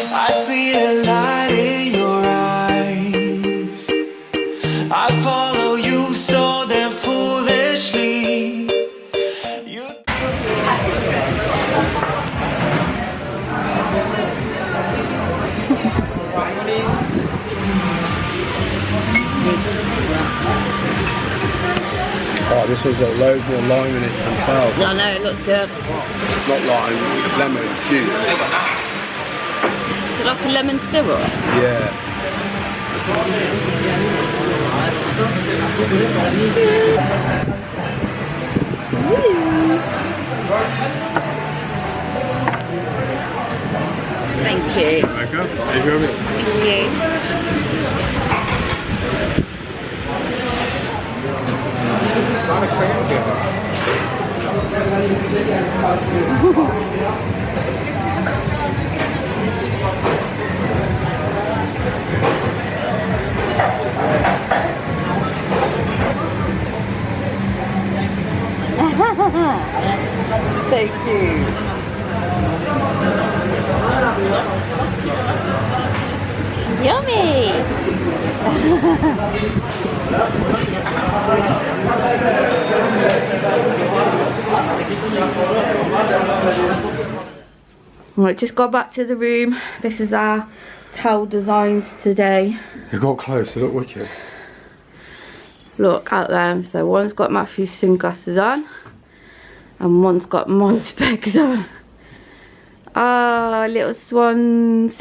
I see a light in your eyes. I follow you so damn foolishly. Oh, this one's got loads more lime in it than tell. I know, it looks good. Not lime, lemon juice. Is it like a lemon syrup? Yeah. Thank you. Okay. Thank you. Thank you. So cute. Yummy. Right, just got back to the room. This is our towel designs today. You got close, they look wicked. Look at them. So one's got Matthew's sunglasses on and one's got my specs on. Ah, little swans.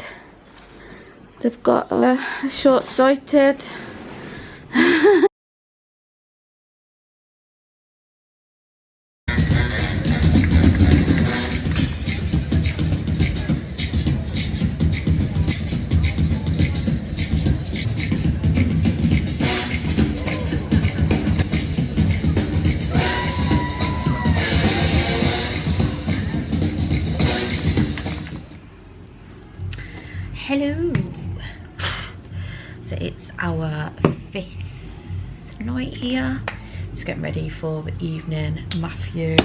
They've got short-sighted. Hello. So it's our 5th night here. Just getting ready for the evening. Matthew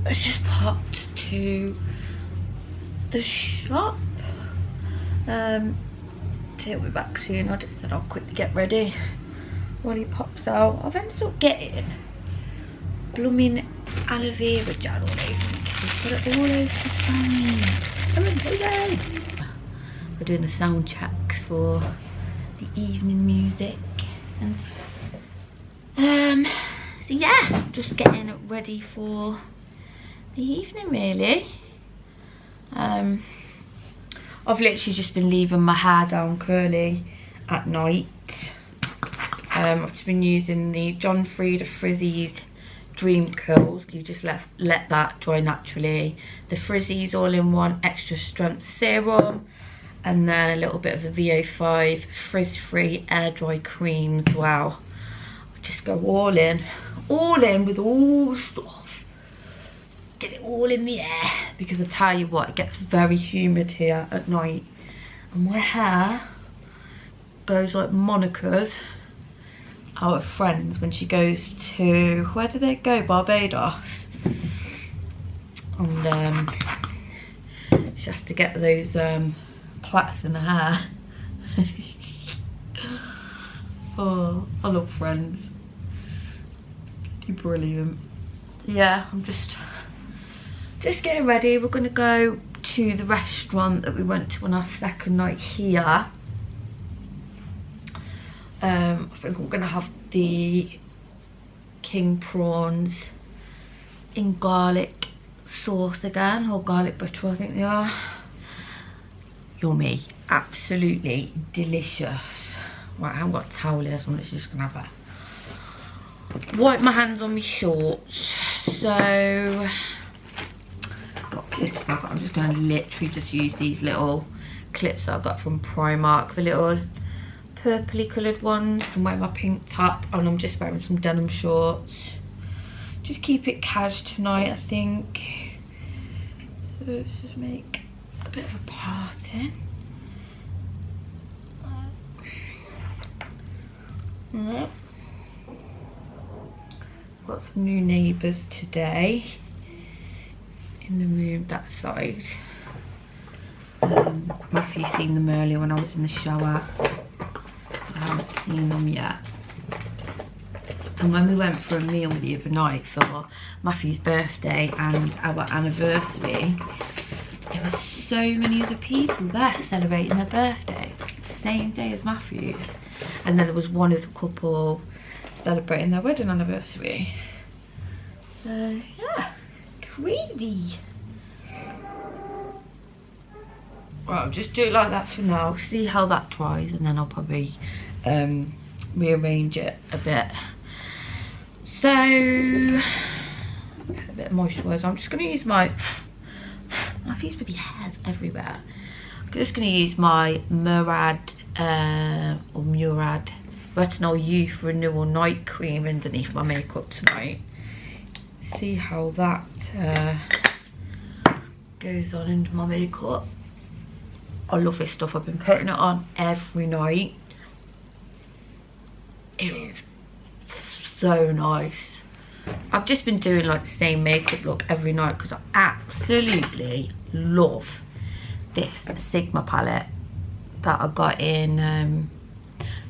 has just popped to the shop. He'll be back soon. I just said I'll quickly get ready while he pops out. I've ended up getting blooming aloe vera gel all over me. He's got it all over the side. We're doing the sound checks for the evening music, and so yeah, just getting ready for the evening really. I've literally just been leaving my hair down curly at night. I've just been using the John Frieda Frizzies Dream Curls. You just let that dry naturally. The Frizzies all-in-one extra strength serum, and then a little bit of the VO5 frizz-free air dry cream as well. I just go all in with all the stuff. Get it all in the air, because I tell you what, it gets very humid here at night, and my hair goes like Monica's, our friends, when she goes to, where do they go, Barbados, and she has to get those plaits in her hair. Oh, I love Friends. You're brilliant. Yeah, I'm just getting ready. We're gonna go to the restaurant that we went to on our second night here. I think I'm gonna have the king prawns in garlic sauce again, or garlic butter I think they are. Yummy, absolutely delicious. Right, I haven't got a towel here, so I'm literally just gonna have a wipe my hands on my shorts. So got clips back. I'm just gonna literally just use these little clips that I got from Primark, the little purpley coloured ones. I'm wearing my pink top and I'm just wearing some denim shorts. Just keep it cash tonight, I think. So let's just make a bit of a party. Yep. Got some new neighbours today in the room that side. Matthew's seen them earlier when I was in the shower. I haven't seen them yet. And when we went for a meal the other night for Matthew's birthday and our anniversary, there were so many other people there celebrating their birthday, the same day as Matthew's. And then there was one other couple celebrating their wedding anniversary. So yeah, crazy. Right, I'll just do it like that for now, see how that dries, and then I'll probably rearrange it a bit. So, a bit of moisturiser. I'm just going to use my, Matthew's with your hairs everywhere. I'm just going to use my Murad Retinol Youth Renewal Night Cream underneath my makeup tonight. See how that goes on into my makeup. I love this stuff. I've been putting it on every night. It is so nice. I've just been doing like the same makeup look every night because I absolutely love this Sigma palette that I got in,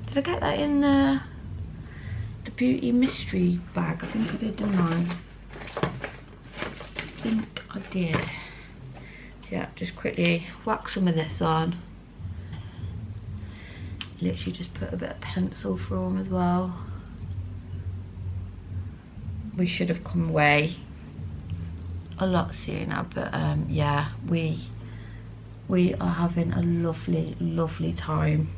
did I get that in the Beauty Mystery bag? I think I did, didn't I? I think I did. Yeah, just quickly whack some of this on. Literally just put a bit of pencil through them as well. We should have come away a lot sooner, but yeah, we are having a lovely time.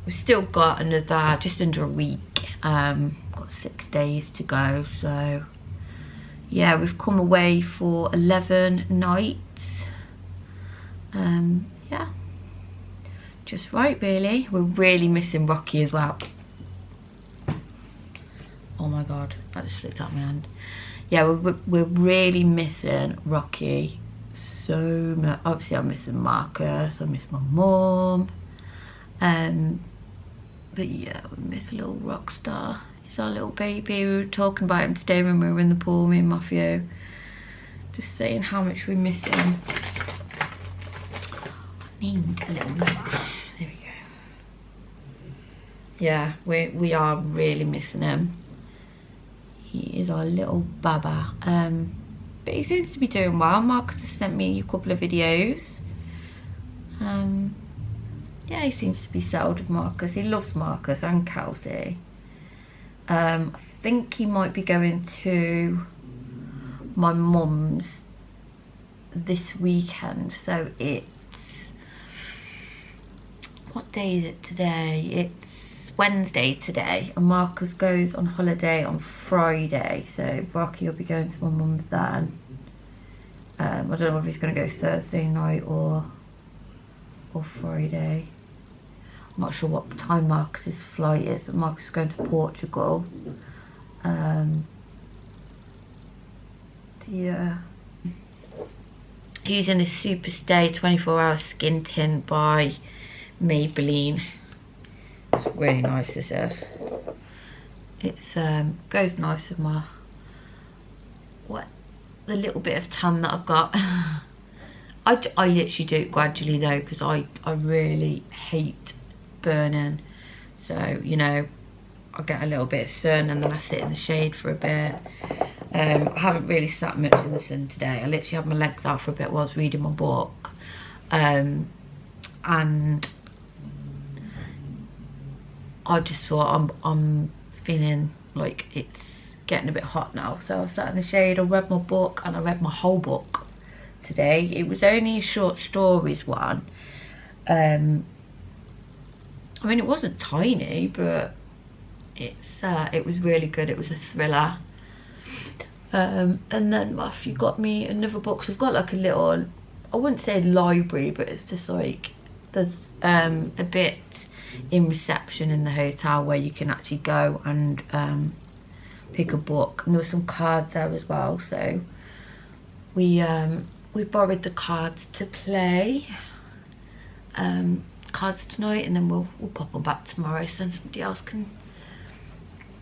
We've still got another, just under a week, got 6 days to go, so yeah, we've come away for 11 nights. Yeah, just right really. We're really missing Rocky as well. Oh my god, that just flicked out my hand. Yeah, we're really missing Rocky so much. Obviously I'm missing Marcus, I miss my mum, but yeah, we miss a little rock star. He's our little baby. We were talking about him today when we were in the pool, me and Matthew, just saying how much we miss him. I need a little nap. There we go. Yeah, we are really missing him. He is our little baba. But he seems to be doing well. Marcus has sent me a couple of videos. Yeah, he seems to be settled with Marcus. He loves Marcus and Kelsey. I think he might be going to my mum's this weekend. So it's, what day is it today? It's Wednesday today, and Marcus goes on holiday on Friday, so Rocky will be going to my mum's then. I don't know if he's going to go Thursday night or Friday. I'm not sure what time Marcus's flight is, but Marcus is going to Portugal. Yeah, using this Super Stay 24-hour skin tint by Maybelline. It's really nice, this is. It's goes nice with my the little bit of tan that I've got. I literally do it gradually though, because I really hate burning. So, you know, I get a little bit of sun and then I sit in the shade for a bit. I haven't really sat much in the sun today. I literally had my legs out for a bit while I was reading my book. And I just thought I'm feeling like it's getting a bit hot now, so I sat in the shade. I read my book, and I read my whole book today. It was only a short stories one. I mean, it wasn't tiny, but it was really good. It was a thriller. And then Matthew got me another book. So I've got like a little, I wouldn't say library, but it's just like there's a bit in reception in the hotel where you can actually go and pick a book, and there were some cards there as well, so we borrowed the cards to play cards tonight, and then we'll pop them back tomorrow so then somebody else can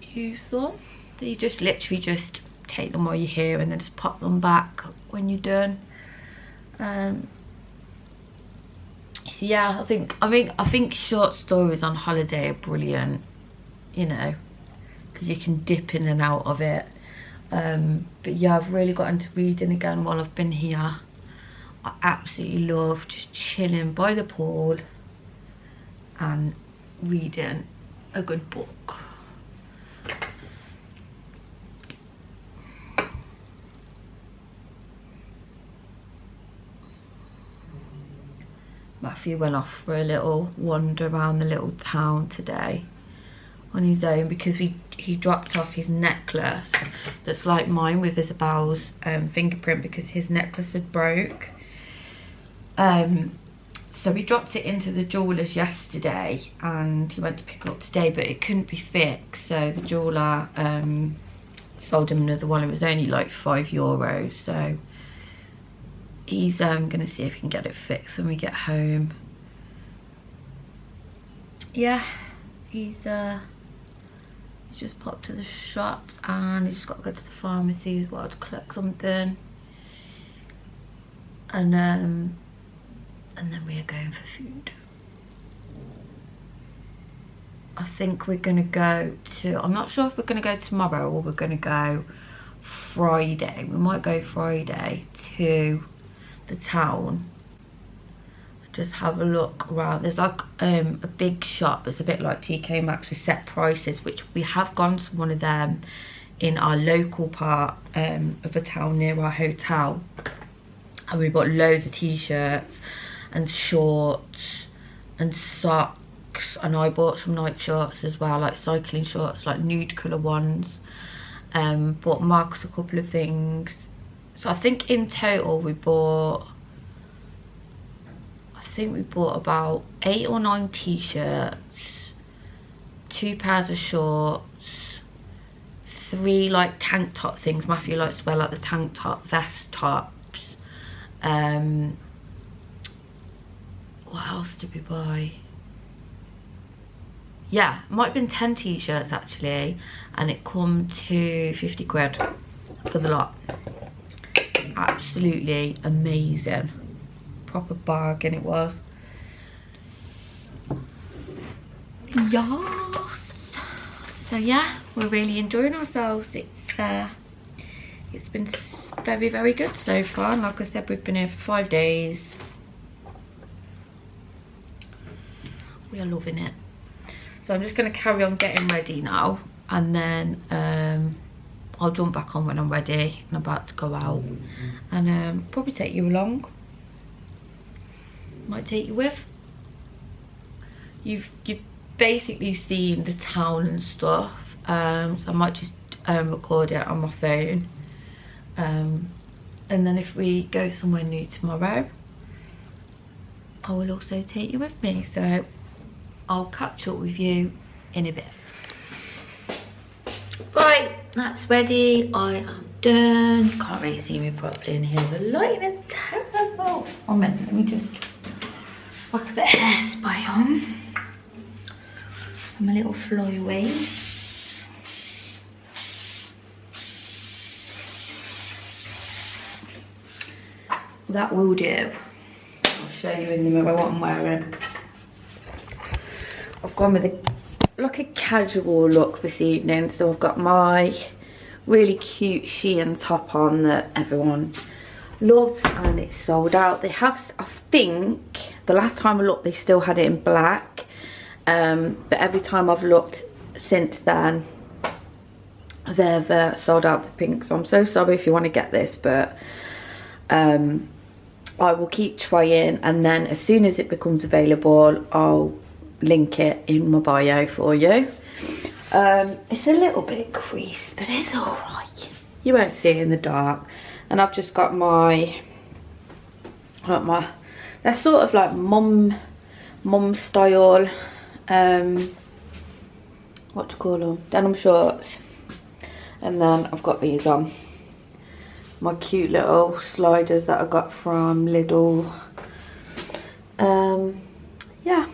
use them. So you just literally just take them while you're here and then just pop them back when you're done. Yeah, I think short stories on holiday are brilliant, you know, because you can dip in and out of it. But yeah, I've really got into reading again while I've been here. I absolutely love just chilling by the pool and reading a good book. Matthew went off for a little wander around the little town today on his own because he dropped off his necklace that's like mine with Isabel's fingerprint, because his necklace had broke. So he dropped it into the jeweller's yesterday and he went to pick it up today, but it couldn't be fixed, so the jeweller sold him another one. It was only like €5, so he's gonna see if he can get it fixed when we get home. Yeah, he's just popped to the shops and he's just got to go to the pharmacy as well to collect something, and then we are going for food. I think we're gonna go to, I'm not sure if we're gonna go tomorrow or we're gonna go Friday. We might go Friday to the town, just have a look around. There's like a big shop that's a bit like TK Maxx with set prices, which we have gone to one of them in our local part of a town near our hotel, and we bought loads of t-shirts and shorts and socks, and I bought some night shorts as well, like cycling shorts, like nude colour ones. Bought Marcus a couple of things. So I think in total we bought, about 8 or 9 t-shirts, 2 pairs of shorts, 3 like tank top things. Matthew likes to wear like the tank top vest tops. What else did we buy? Yeah, might have been 10 t-shirts actually, and it come to 50 quid for the lot. Absolutely amazing, proper bargain it was. Yes. So yeah, we're really enjoying ourselves. It's been very, very good so far, and like I said, we've been here for 5 days. We are loving it. So I'm just going to carry on getting ready now, and then I'll jump back on when I'm ready and about to go out, and probably take you along. Might take you with. You've basically seen the town and stuff, so I might just record it on my phone, and then if we go somewhere new tomorrow, I will also take you with me. So I'll catch up with you in a bit. Right, that's ready. I am done. You can't really see me properly in here. The lighting is terrible. Oh man, let me just whack a bit of hairspray on. And my little flyaway. That will do. I'll show you in the mirror what I'm wearing. I've gone with a casual look this evening, so I've got my really cute Shein top on that everyone loves, and it's sold out. They have, I think the last time I looked they still had it in black, but every time I've looked since then they've sold out the pink, so I'm so sorry if you want to get this, but I will keep trying, and then as soon as it becomes available I'll link it in my bio for you. It's a little bit creased, but it's alright. You won't see it in the dark. And I've just got my they're sort of like mum style, what to call them, denim shorts. And then I've got these on, my cute little sliders that I got from Lidl. Yeah,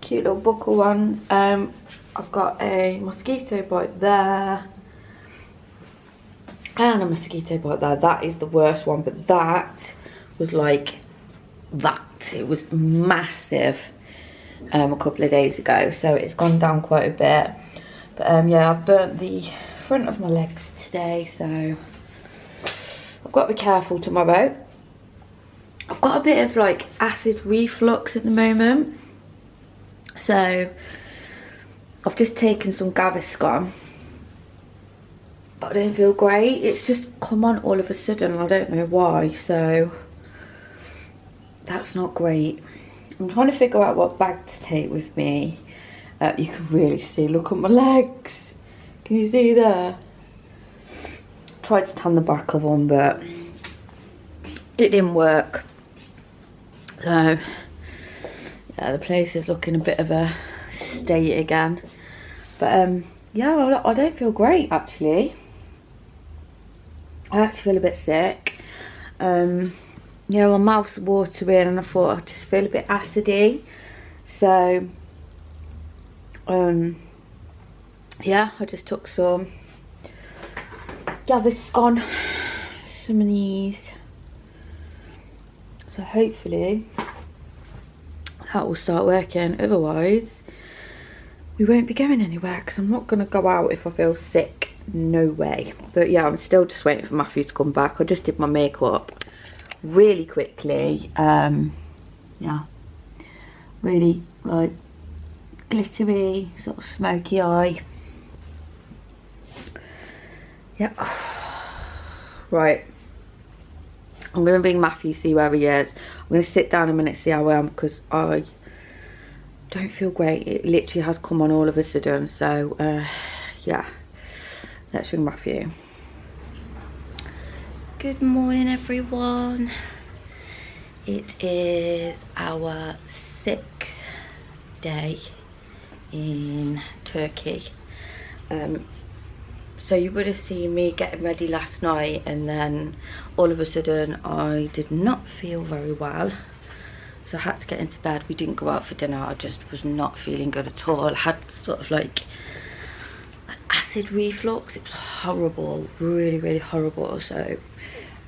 cute little buckle ones. I've got a mosquito bite there and a mosquito bite there. That is the worst one, but that was like that. It was massive a couple of days ago, so it's gone down quite a bit. But yeah, I've burnt the front of my legs today, so I've got to be careful tomorrow. I've got a bit of like acid reflux at the moment, so I've just taken some Gaviscon, but I don't feel great. It's just come on all of a sudden, I don't know why, so that's not great. I'm trying to figure out what bag to take with me. You can really see, look at my legs. Can you see there? Tried to tan the back of them, but it didn't work. So yeah, the place is looking a bit of a state again. But yeah, I don't feel great actually. I actually feel a bit sick. Yeah, my mouth's watering and I thought I just feel a bit acidy. So yeah, I just took some Gaviscon, some of these. So hopefully that will start working. Otherwise we won't be going anywhere, because I'm not going to go out if I feel sick. No way. But yeah, I'm still just waiting for Matthew to come back. I just did my makeup really quickly. Yeah, really like glittery, sort of smoky eye. Yeah. Right, I'm going to bring Matthew, see where he is. I'm going to sit down a minute, see how I am, because I don't feel great. It literally has come on all of a sudden. So yeah, let's ring Matthew. Good morning everyone. It is our 6th day in Turkey. So you would have seen me getting ready last night, and then all of a sudden I did not feel very well, so I had to get into bed. We didn't go out for dinner. I just was not feeling good at all. I had sort of like acid reflux. It was horrible, really horrible. So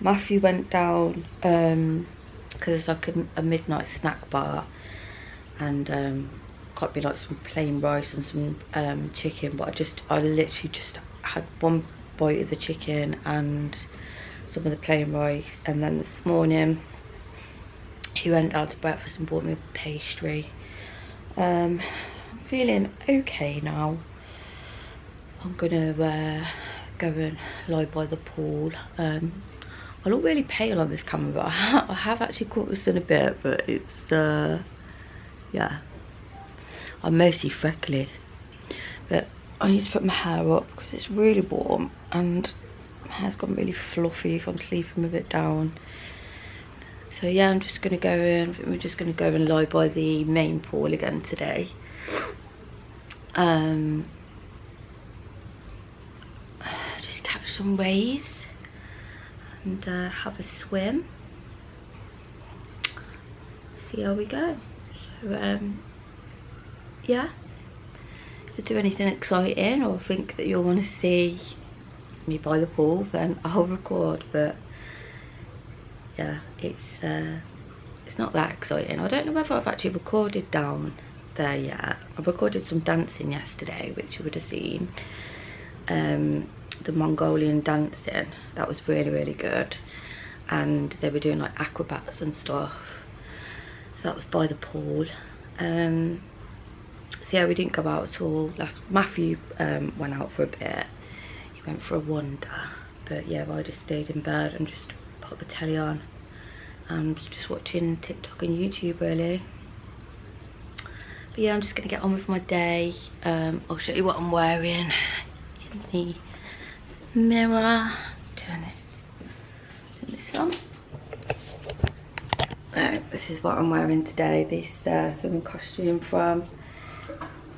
Matthew went down because it's like a midnight snack bar, and got me like some plain rice and some chicken, but I literally just had one bite of the chicken and some of the plain rice. And then this morning he went down to breakfast and bought me a pastry. I'm feeling okay now. I'm gonna go and lie by the pool. I look really pale on this camera, but I have actually caught the sun a bit, but it's yeah, I'm mostly freckly. But I need to put my hair up because it's really warm and my hair's gone really fluffy if I'm sleeping with it down. So yeah, I'm just gonna go in. I think we're just gonna go and lie by the main pool again today. Just catch some waves and have a swim. See how we go. So yeah, if I do anything exciting or think that you'll want to see me by the pool, then I'll record. But yeah, it's not that exciting. I don't know whether I've actually recorded down there yet. I recorded some dancing yesterday, which you would have seen. The Mongolian dancing, that was really good, and they were doing like acrobats and stuff. So that was by the pool. So yeah, we didn't go out at all. Matthew went out for a bit. He went for a wander. But yeah, I just stayed in bed and just put the telly on and just watching TikTok and YouTube really. But yeah, I'm just gonna get on with my day. I'll show you what I'm wearing in the mirror. Let's turn this on. This is what I'm wearing today. This swimming costume from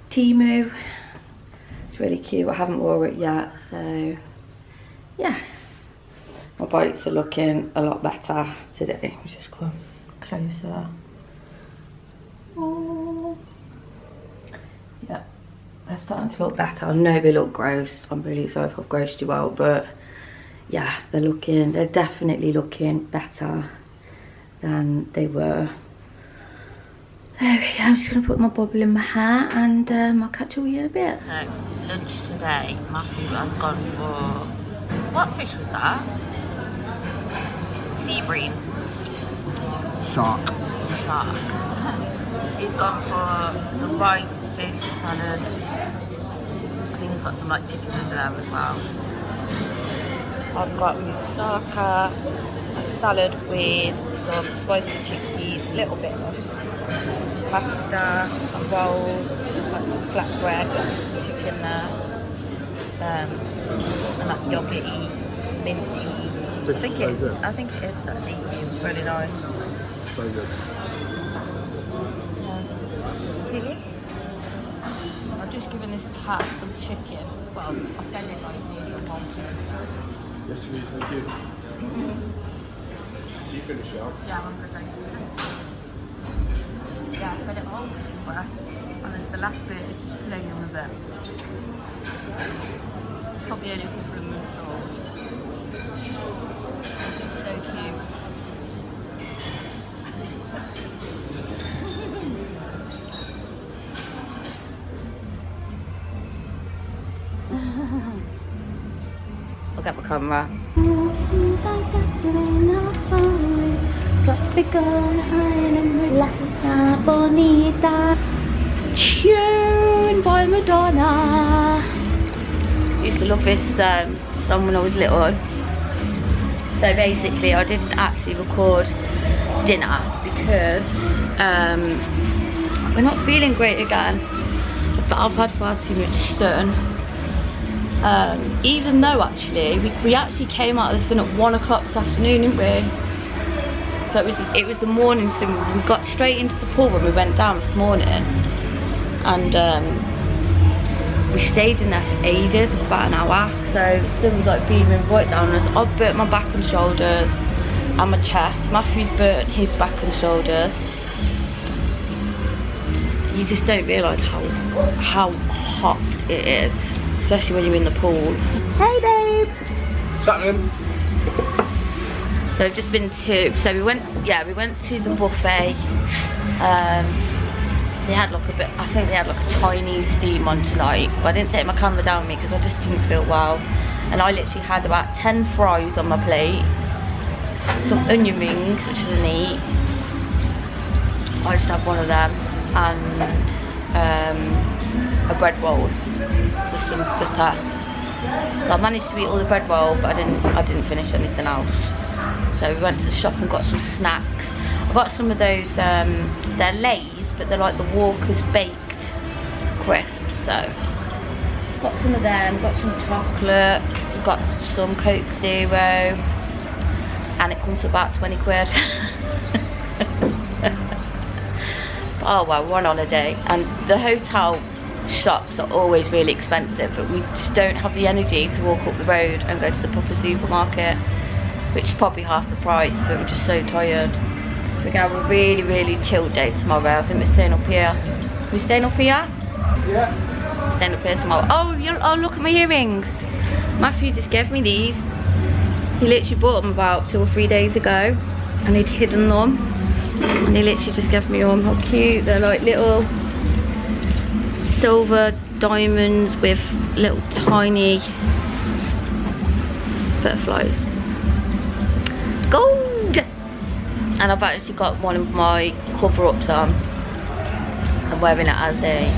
Temu. It's really cute. I haven't worn it yet, so yeah. My bites are looking a lot better today. Let me just come closer. Oh. Yeah, they're starting to look better. I know they look gross. I'm really sorry if I've grossed you out, but yeah, they're definitely looking better than they were. There we go, I'm just gonna put my bubble in my hair and I'll catch you in a bit. So, lunch today, Matthew has gone for, what fish was that? Sea bream. Shark. Shark. He's gone for some rice, fish, salad. I think he's got some like chicken under there as well. I've got moussaka, a salad with some spicy chickpeas, a little bit of pasta, a roll, got some flatbread, chicken there, and that yogurty, minty. I think it is that it's really nice. So good. Dilly. I've just given this cat some chicken. Well, I fed it like this at home. Yes, please, thank you. You finish it up? Yeah, I'm good, thank you. Yeah, I fed it whole chicken breast, and then the last bit is playing with it. Probably only a couple of minutes old. It's so cute. I'll get my camera. Seems like yesterday, not far away. Tropical island, bonita. Tune by Madonna. Used to love this song when I was little. So basically, I didn't actually record dinner because we're not feeling great again. But I've had far too much sun. Even though actually we actually came out of the sun at 1 o'clock this afternoon, didn't we? So it was the morning sun. We got straight into the pool when we went down this morning, and we stayed in there for ages, about an hour. So the sun was like beaming right down on us. I've burnt my back and shoulders and my chest. Matthew's burnt his back and shoulders. You just don't realise how hot it is, especially when you're in the pool. Hey babe! What's happening? So we've just been to, we went to the buffet. They had like a bit, I think they had like a Chinese theme on tonight, but I didn't take my camera down with me because I just didn't feel well. And I literally had about 10 fries on my plate, some onion rings, which is neat. I just had one of them, and a bread roll with some butter. So I managed to eat all the bread roll, but I didn't finish anything else. So we went to the shop and got some snacks. I got some of those, they're Lay's, but they're like the Walker's baked crisps. So got some of them, got some chocolate, got some Coke Zero, and it comes to about 20 quid. Oh well, we're on holiday, and the hotel shops are always really expensive, but we just don't have the energy to walk up the road and go to the proper supermarket, which is probably half the price, but we're just so tired. We're gonna have a really, really chilled day tomorrow. I think we're staying up here. Are we staying up here? Yeah. Staying up here tomorrow. Oh, look at my earrings. Matthew just gave me these. He literally bought them about 2 or 3 days ago, and he'd hidden them. And he literally just gave me them. How cute. They're like little silver diamonds with little tiny butterflies. Gorgeous! And I've actually got one of my cover-ups on. I'm wearing it as a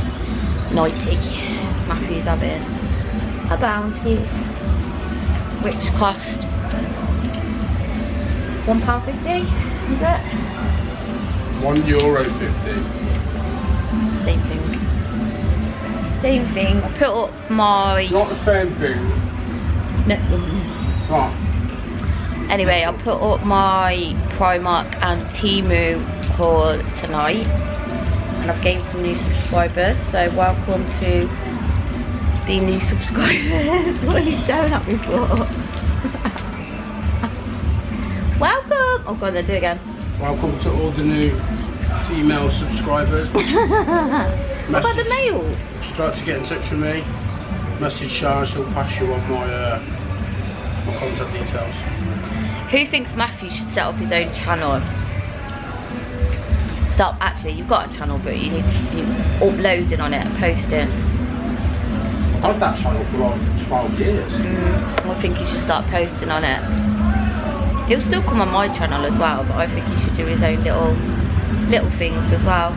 nightie. Matthew's having a bounty, which cost £1.50, is it? €1.50. Same thing. Same thing. I put up my... Not the same thing. No. Oh. Anyway, I'll put up my Primark and Temu haul tonight. And I've gained some new subscribers. So welcome to the new subscribers. What are you staring at me for? Welcome! Oh god, I'll do it again. Welcome to all the new female subscribers. What about the males? If you'd like to get in touch with me, message Shah, she'll pass you on my contact details. Who thinks Matthew should set up his own channel? start, actually you've got a channel, but you need to be uploading on it and posting. I've had that channel for like 12 years. I think he should start posting on it. He'll still come on my channel as well, but I think he should do his own little things as well.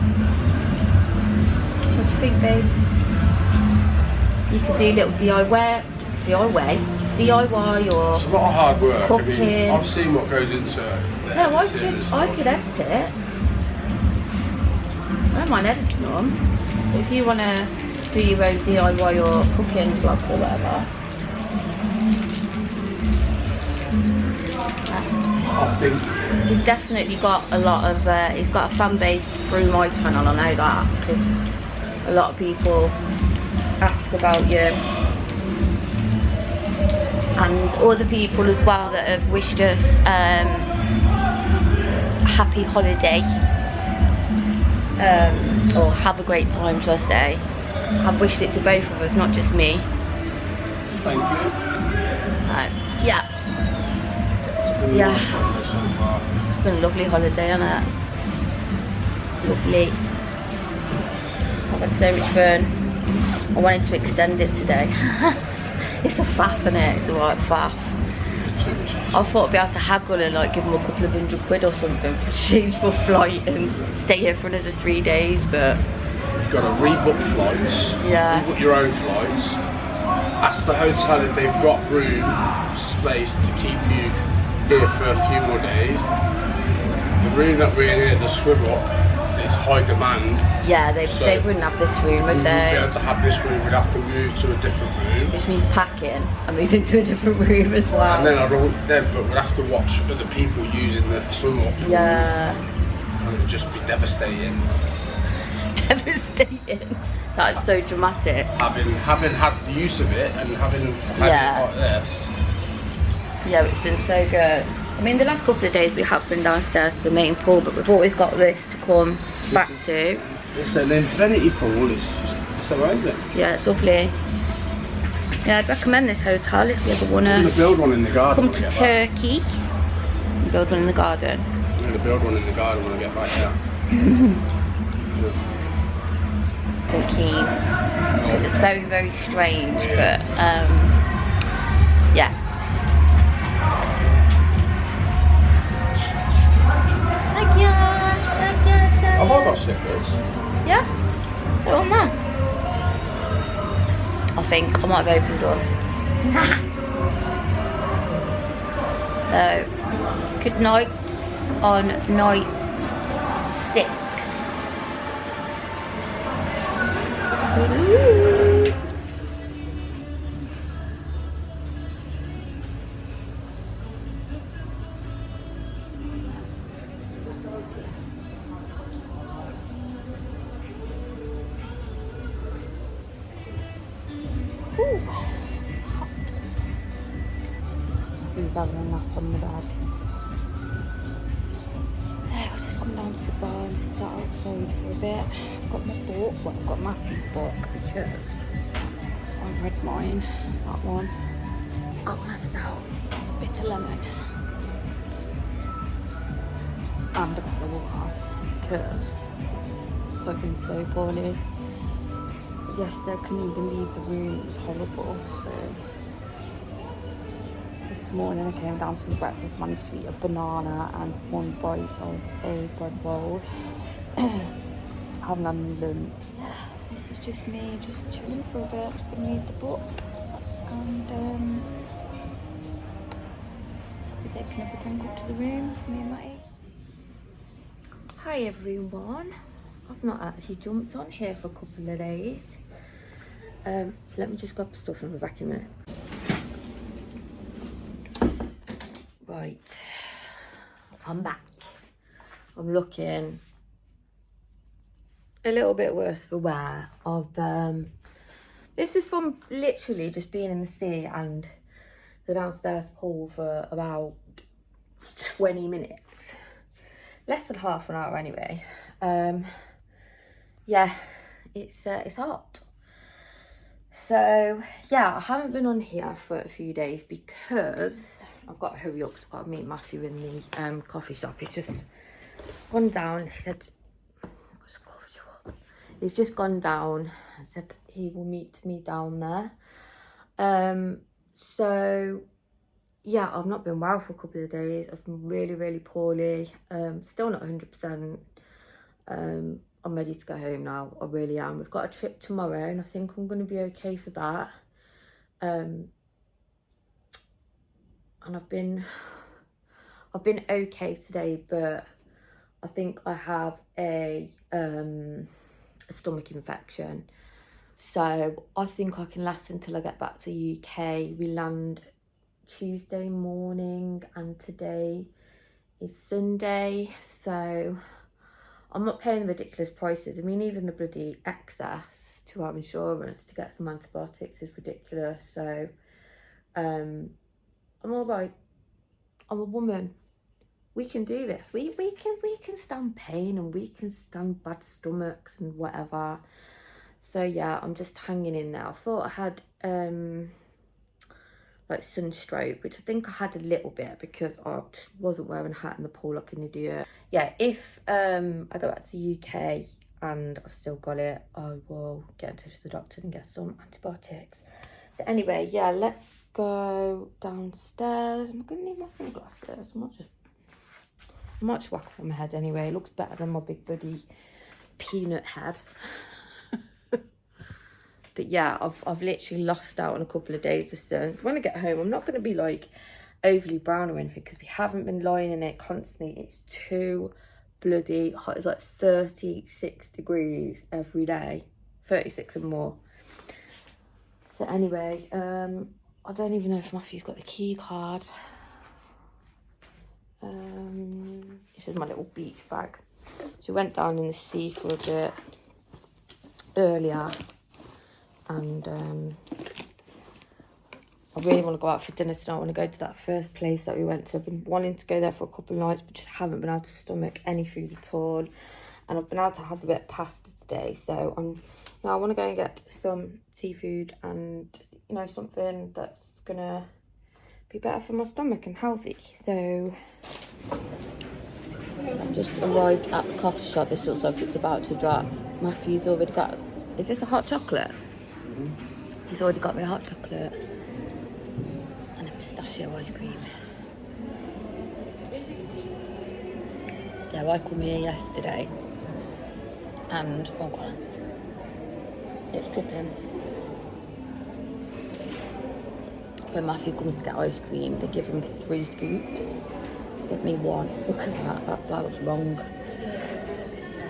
What do you think, babe? You could do little DIY or It's a lot of hard work. cooking. I mean, I've seen what goes into it. No, I could edit it. I don't mind editing them. If you want to do your own DIY or cooking vlogs or whatever. I think He's definitely got a lot of, he's got a fan base through my channel, I know that, because a lot of people ask about you. And all the people as well that have wished us a happy holiday, or have a great time, shall I say. I've wished it to both of us, not just me. thank you. Yeah. Yeah. It's been a lovely holiday, hasn't it? Lovely. I've had so much fun. I wanted to extend it today. It's a faff, isn't it? It's a right faff. I thought I'd be able to haggle and like give them a couple of £100 or something for change for flight and stay here for another 3 days, but You've got to rebook flights. Yeah. Rebook your own flights. Ask the hotel if they've got room, space to keep you here for a few more days. The room that we're in here, the swim up, is high demand. yeah, they wouldn't have this room, We would wouldn't be they? able to have this room, we'd have to move to a different room. Which means packing and moving to a different room as well. And then but we'd have to watch other people using the swim up. Yeah. And it'd just be devastating. Devastating. That's so dramatic. Having had the use of it and having had Yeah. it like this. Yeah, it's been so good. I mean, the last couple of days we have been downstairs to the main pool, but we've always got this to come back to. It's an infinity pool, it's amazing. Yeah, it's lovely. Yeah, I'd recommend this hotel if you ever want I'm going to to build one in the garden come when I to get back. Turkey. And build one in the garden. I'm going to build one in the garden when I get back here. So keen. Because it's very, very strange, but yeah. Have I got slippers? Yeah, they're on there. I think I might have opened one. So, good night on night 6. Ooh. He's having a nap on the bed. I'll just come down to the bar and just sit outside for a bit. I've got my book, well I've got Matthew's book because I've read mine, that one. Got myself a bitter lemon and a bottle of water because I've been so poorly. Yesterday I couldn't even leave the room, it was horrible. So this morning I came down from breakfast, managed to eat a banana and 1 bite of a bread roll. Haven't had any lunch. This is just me, just chilling for a bit. I'm just going to read the book and we'll take another drink up to the room for me and Matty. Hi everyone. I've not actually jumped on here for a couple of days. Let me just grab the stuff and we'll be back in a minute. Right, I'm back. I'm looking a little bit worse for wear. This is from literally just being in the sea and the downstairs pool for about 20 minutes. Less than half an hour anyway. Yeah, it's hot. So yeah, I haven't been on here for a few days because I've got to hurry up. I've got to meet Matthew in the coffee shop. He's just gone down. He said just covered you up. He's just gone down and said he will meet me down there. So yeah, I've not been well for a couple of days. I've been really, really poorly. Still not 100%. I'm ready to go home now. I really am. We've got a trip tomorrow and I think I'm going to be okay for that. And I've been okay today, but I think I have a stomach infection. So I think I can last until I get back to UK. We land Tuesday morning and today is Sunday. So I'm not paying the ridiculous prices. I mean, even the bloody excess to our insurance to get some antibiotics is ridiculous. So I'm all right. I'm a woman. We can do this. We can stand pain and we can stand bad stomachs and whatever. So yeah, I'm just hanging in there. I thought I had like sunstroke, which I think I had a little bit because I just wasn't wearing a hat in the pool like an idiot. Yeah, if I go back to the UK and I've still got it, I will get in touch with the doctors and get some antibiotics. So anyway, yeah, let's go downstairs. I'm gonna need my sunglasses. I might just whack up on my head anyway. It looks better than my big bloody peanut head. But yeah, I've literally lost out on a couple of days of sun. So when I get home, I'm not going to be like overly brown or anything because we haven't been lying in it constantly. It's too bloody hot. It's like 36 degrees every day, 36 and more. So anyway, I don't even know if Matthew's got the key card. This is my little beach bag. So we went down in the sea for a bit earlier. And I really want to go out for dinner tonight. I want to go to that first place that we went to. I've been wanting to go there for a couple of nights, but just haven't been able to stomach any food at all. And I've been able to have a bit of pasta today. So I want to go and get some seafood and, you know, something that's going to be better for my stomach and healthy. So I've just arrived at the coffee shop. This looks like it's about to drop. Matthew's already got... Is this a hot chocolate? He's already got me a hot chocolate and a pistachio ice cream. Yeah, I called me yesterday and, oh god, it's dripping. When Matthew comes to get ice cream, they give him 3 scoops. Give me 1 because that was wrong.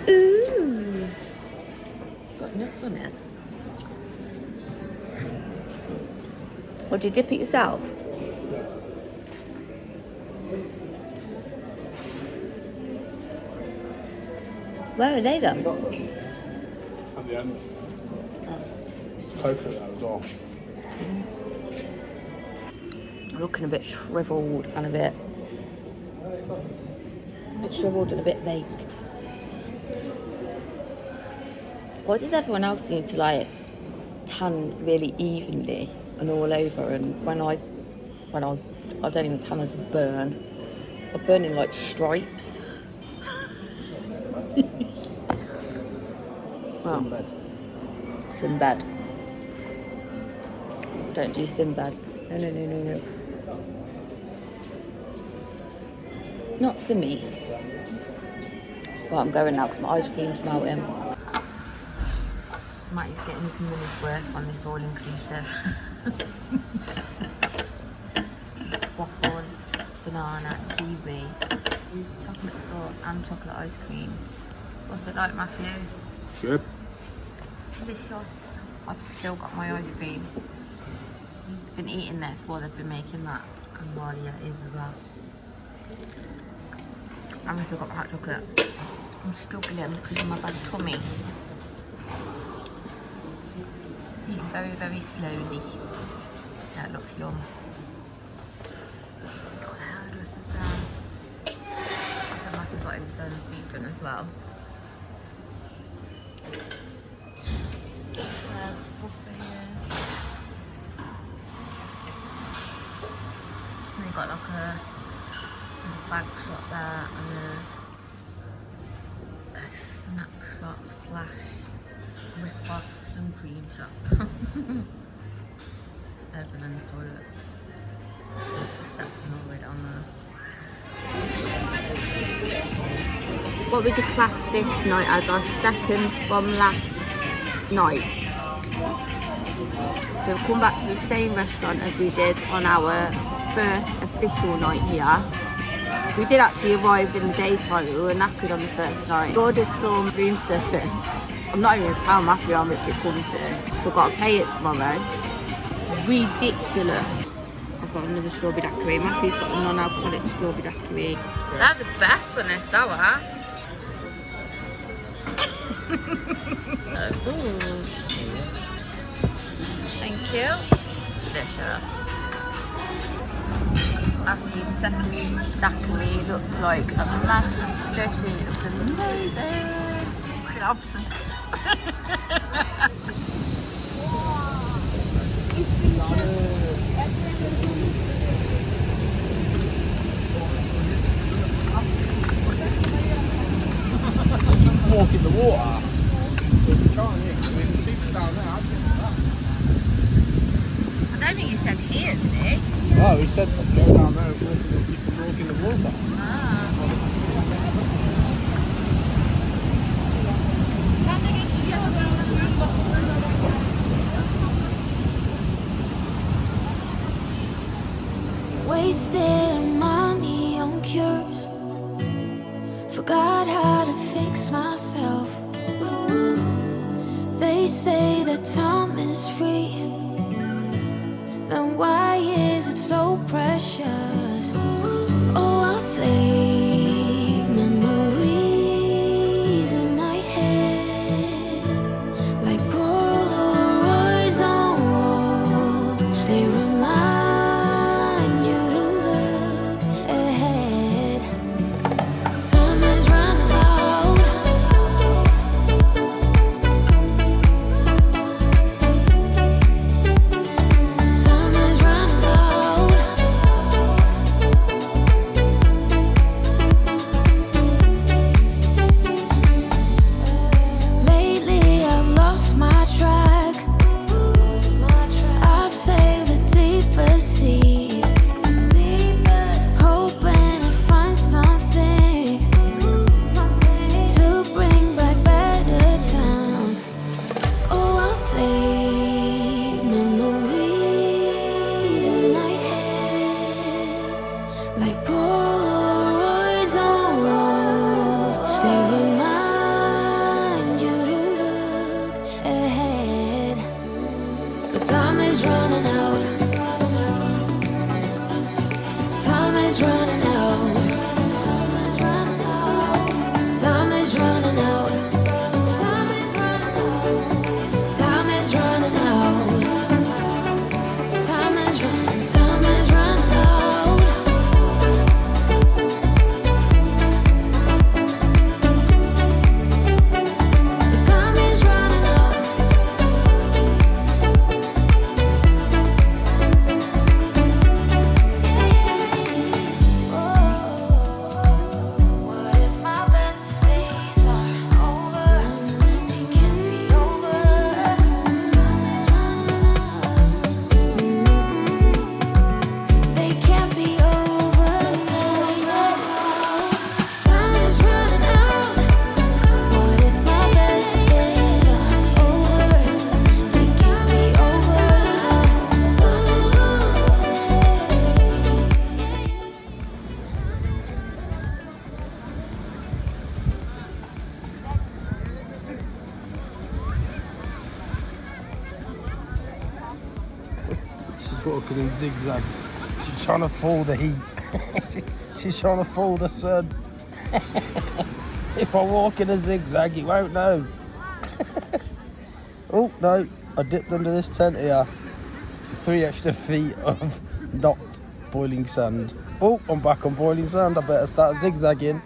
Ooh, got nuts on it. Or do you dip it yourself? Where are they then? At the end. Coconut there as well. Looking a bit shriveled and a bit shriveled and a bit baked. Why does everyone else seem to like tan really evenly and all over, and when I don't even tan, I just burn. I burn in like stripes. Well, Sinbad. Don't do Sinbads. No. Not for me. Well, I'm going now because my ice cream's melting. Matty's getting his money's worth on this all-inclusive. Waffle, banana, kiwi, chocolate sauce and chocolate ice cream. What's it like, Matthew? Good. Delicious. I've still got my ice cream. Been eating this while they've been making that, and Malia is as well. I've still got my hot chocolate. I'm struggling because of my bad tummy. Eat very, very slowly. That looks yum. Got the hairdressers down. So Matthew got his feet done as well. And they got like there's a bag shop there and a snack shop slash rip-off sun cream shop. There's the men's toilet. Reception all the way down there. What would you class this night as? Our second from last night. So we've come back to the same restaurant as we did on our first official night here. We did actually arrive in the daytime, we were knackered on the first night. We ordered some room service. I'm not even going to tell Matthew how much it comes to. I've got to pay it tomorrow. Ridiculous. I've got another strawberry daiquiri. Matthew's got a non-alcoholic strawberry daiquiri. They're the best when they're sour. Ooh. Thank you. Delicious. Matthew's second daiquiri looks like a massive slushy. It looks amazing. Lobster. Walk in the water. I don't think he said here, did he? Oh, he said go down there and walk in the water. Wasted money on cures. Forgot how to fix myself. They say that time is free. Then why is it so precious? Oh, I'll say memories in my head, like Polaroids on walls. They remind you to look ahead. Time is running out. Time is running out. Lately I've lost my track. I've sailed the deeper seas, hoping to find something to bring back better times. Oh, I'll say memories in my head, like Polaroids on walls. They remind you to look ahead. But time is running out. Time is running out. Time is running out. Time is running out. Time is running out. Time is running. Time is running out. But time is running out. What if my best days are over? They can be over. They can't be over now. Time is running out. What if my best days are over? They can't be over now. She's walking in zigzag. She's trying to fool the heat. She's trying to fool the sun. If I walk in a zigzag, you won't know. Oh no, I dipped under this tent here. 3 extra feet of not boiling sand. Oh, I'm back on boiling sand. I better start zigzagging.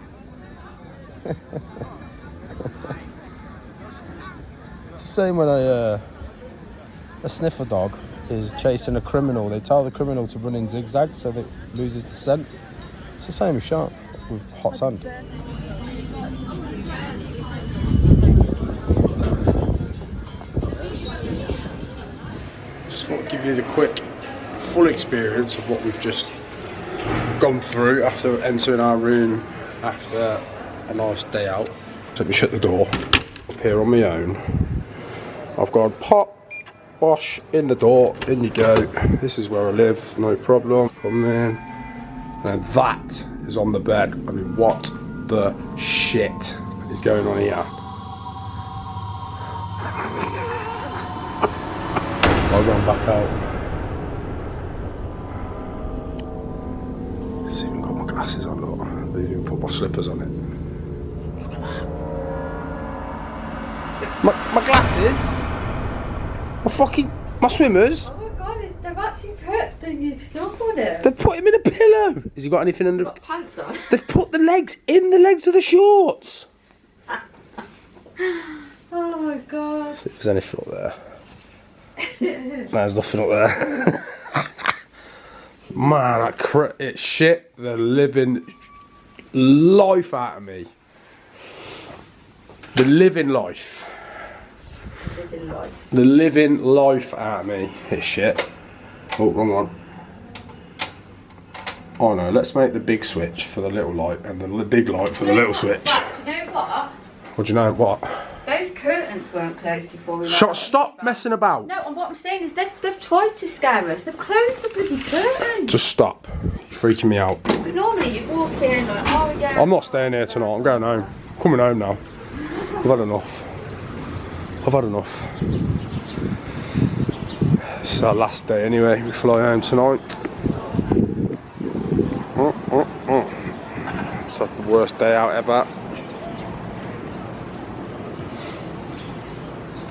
It's the same when a sniffer dog is chasing a criminal. They tell the criminal to run in zigzags so that it loses the scent. It's the same with shark with hot sand. just want to give you the quick, full experience of what we've just gone through after entering our room after a nice day out. So let me shut the door. Up here on my own. I've gone pop, bosh, in the door, in you go. This is where I live, no problem. Come in. And that is on the bed. I mean, what the shit is going on here? I'll go back out. It's even got my glasses on, look. I've even put my slippers on it. Look at that. My glasses? My swimmers? Oh my god, they've actually put the new stuff on it. They've put him in a pillow. Has he got anything under? Got pants on. They've put the legs in the legs of the shorts. Oh my god. See if there's anything up there. There's nothing up there. Man, it's shit. They're living life out of me. The living life. The living life out of me. It's shit. Oh, wrong one. Oh no, let's make the big switch for the little light and the big light for the little switch. Do you know what? What do you know? What? Those curtains weren't closed before we Stop messing about. No, and what I'm saying is they've tried to scare us. They've closed the bloody curtains. Just stop. You're freaking me out. But normally you'd walk in like, oh yeah. I'm not staying here tonight. I'm going home. I'm coming home now. I've had enough. I've had enough. It's our last day anyway. We fly home tonight. It's like the worst day out ever.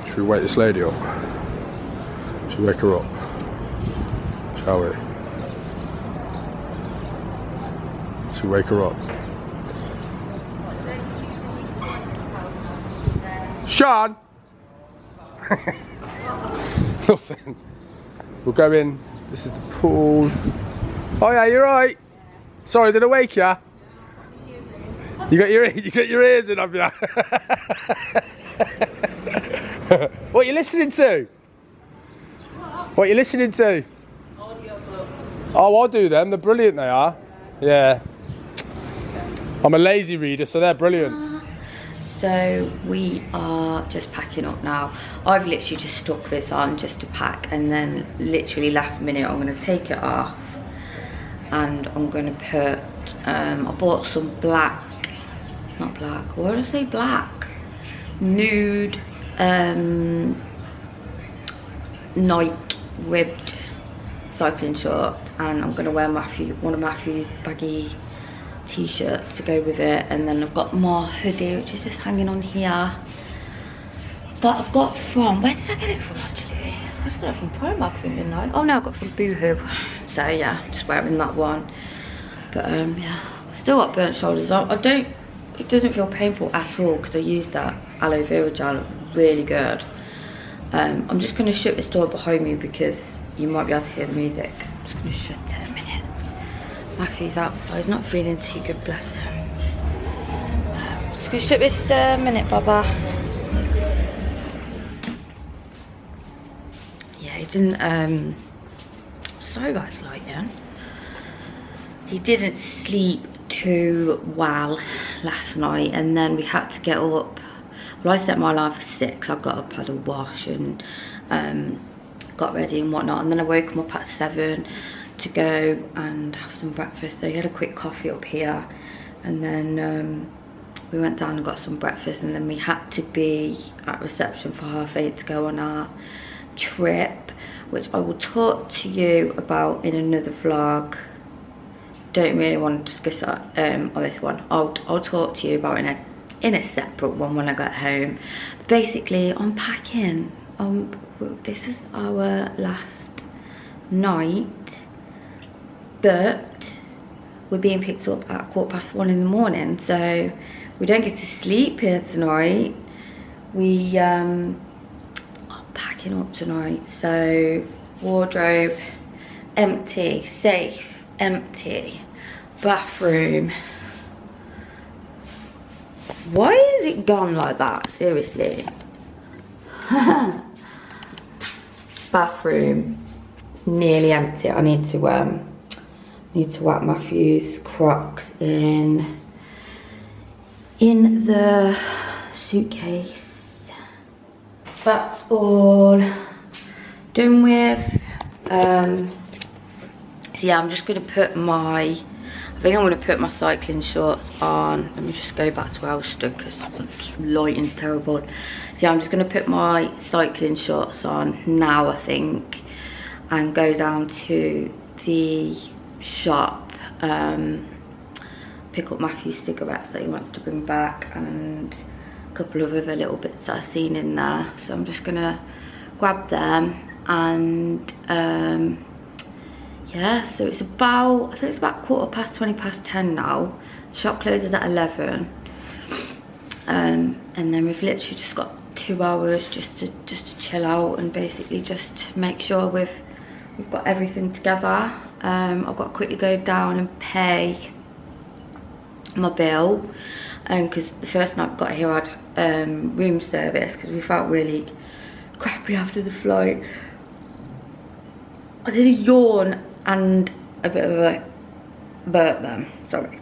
Should we wake this lady up? Should we wake her up? Shall we? Should we wake her up? Sean! Nothing. We'll go in. This is the pool. Oh yeah, you're right. Sorry, did I wake you? You got your ears in, have you? What are you listening to? What are you listening to? Oh, I'll do them. They're brilliant, they are. Yeah. I'm a lazy reader, so they're brilliant. So we are just packing up now. I've literally just stuck this on just to pack, and then literally last minute I'm going to take it off and I'm going to put I bought some black, not black, why did I say black? Nude Nike ribbed cycling shorts, and I'm going to wear one of Matthew's baggy t-shirts to go with it, and then I've got my hoodie which is just hanging on here that I've got from, where did I get it from actually? I just got it from Primark, I think, didn't I? Oh no, I got it from Boohoo. So yeah, just wearing that one. But yeah, still got burnt shoulders. It doesn't feel painful at all because I used that aloe vera gel, really good. I'm just going to shut this door behind me because you might be able to hear the music. I'm just going to shut it a minute. Matthew's outside, he's not feeling too good, bless him. Just going to shut this a minute, Baba. Yeah, he didn't, sorry about his lighting. He didn't sleep too well last night, and then we had to get up. Well, I set my alarm for 6. I got up, had a wash and got ready and whatnot, and then I woke him up at 7 to go and have some breakfast. So he had a quick coffee up here, and then we went down and got some breakfast, and then we had to be at reception for 8:30 to go on our trip, which I will talk to you about in another vlog. Don't really want to discuss that on this one. I'll talk to you about it in a separate one when I get home. Basically, I'm packing. This is our last night, but we're being picked up at 1:15 in the morning, so we don't get to sleep here tonight. We are packing up tonight, so wardrobe empty, safe empty, bathroom. Why is it gone like that? Seriously. Bathroom nearly empty. I need to whack Matthew's Crocs in the suitcase. That's all done with. So yeah, I'm just gonna put I think I'm gonna put my cycling shorts on. Let me just go back to where I was stood because lighting's terrible. So yeah, I'm just gonna put my cycling shorts on now, I think, and go down to the shop, pick up Matthew's cigarettes that he wants to bring back, and a couple of other little bits that I've seen in there. So I'm just gonna grab them, and yeah, so it's about, I think it's about 10:15 now. Shop closes at 11, and then we've literally just got 2 hours just to chill out and basically just make sure we've got everything together. I've got to quickly go down and pay my bill, because the first night we got here I had room service because we felt really crappy after the flight. I did a yawn and a bit of a burp then, sorry.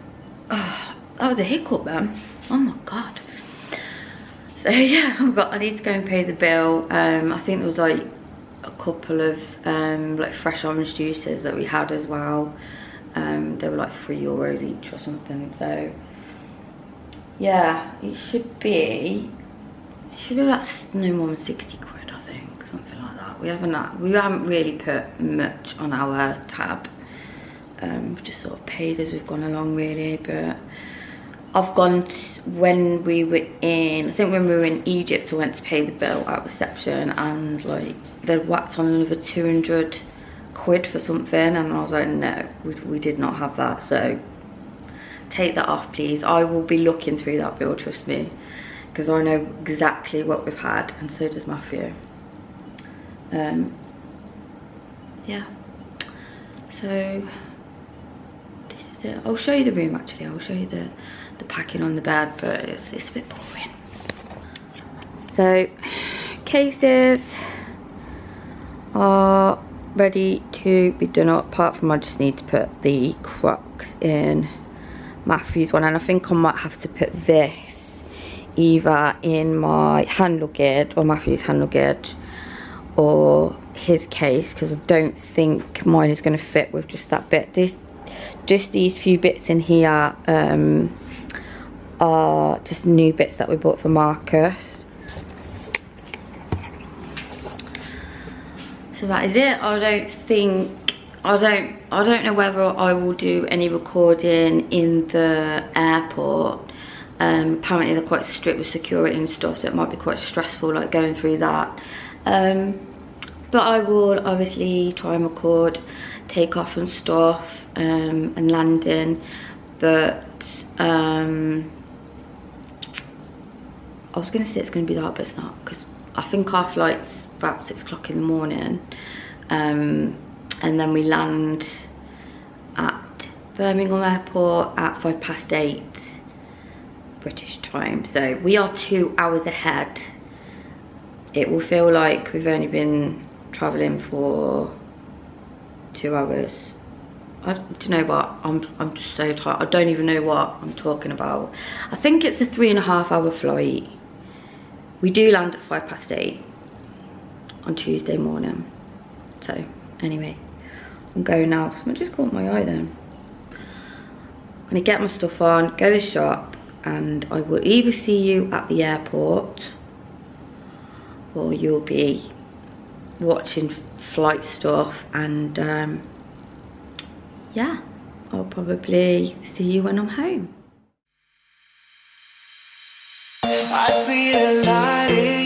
Oh, that was a hiccup then, oh my god. So yeah, I need to go and pay the bill. I think there was like a couple of like fresh orange juices that we had as well. They were like €3 each or something. So yeah, it should be like no more than 60 quid, I think, something like that. We haven't really put much on our tab. We've just sort of paid as we've gone along really. But I've gone when we were in, I think when we were in Egypt, I went to pay the bill at reception, and like they'd whacked on another 200 quid for something, and I was like, no, we did not have that. So take that off please. I will be looking through that bill, trust me, because I know exactly what we've had, and so does Matthew. Yeah, so this is it. I'll show you the room actually. I'll show you the packing on the bed, but it's a bit boring. So cases are ready to be done up, apart from I just need to put the Crocs in Matthew's one, and I think I might have to put this either in my hand luggage or Matthew's hand luggage or his case, because I don't think mine is going to fit with just that bit. Just these few bits in here are just new bits that we bought for Marcus. So that is it. I don't know whether I will do any recording in the airport. Apparently they're quite strict with security and stuff, so it might be quite stressful like going through that. But I will obviously try and record takeoff and stuff, and landing. But I was gonna say it's gonna be dark, but it's not, because I think our flight's about 6 o'clock in the morning, and then we land at Birmingham Airport at 8:05 British time. So we are 2 hours ahead. It will feel like we've only been traveling for 2 hours. Do you know what? I'm just so tired. I don't even know what I'm talking about. I think it's a 3.5 hour flight. We do land at 8:05 on Tuesday morning. So anyway, I'm going now. Someone just caught my eye then. I'm gonna get my stuff on, go to the shop, and I will either see you at the airport or you'll be watching flight stuff, and yeah, I'll probably see you when I'm home. I see a light in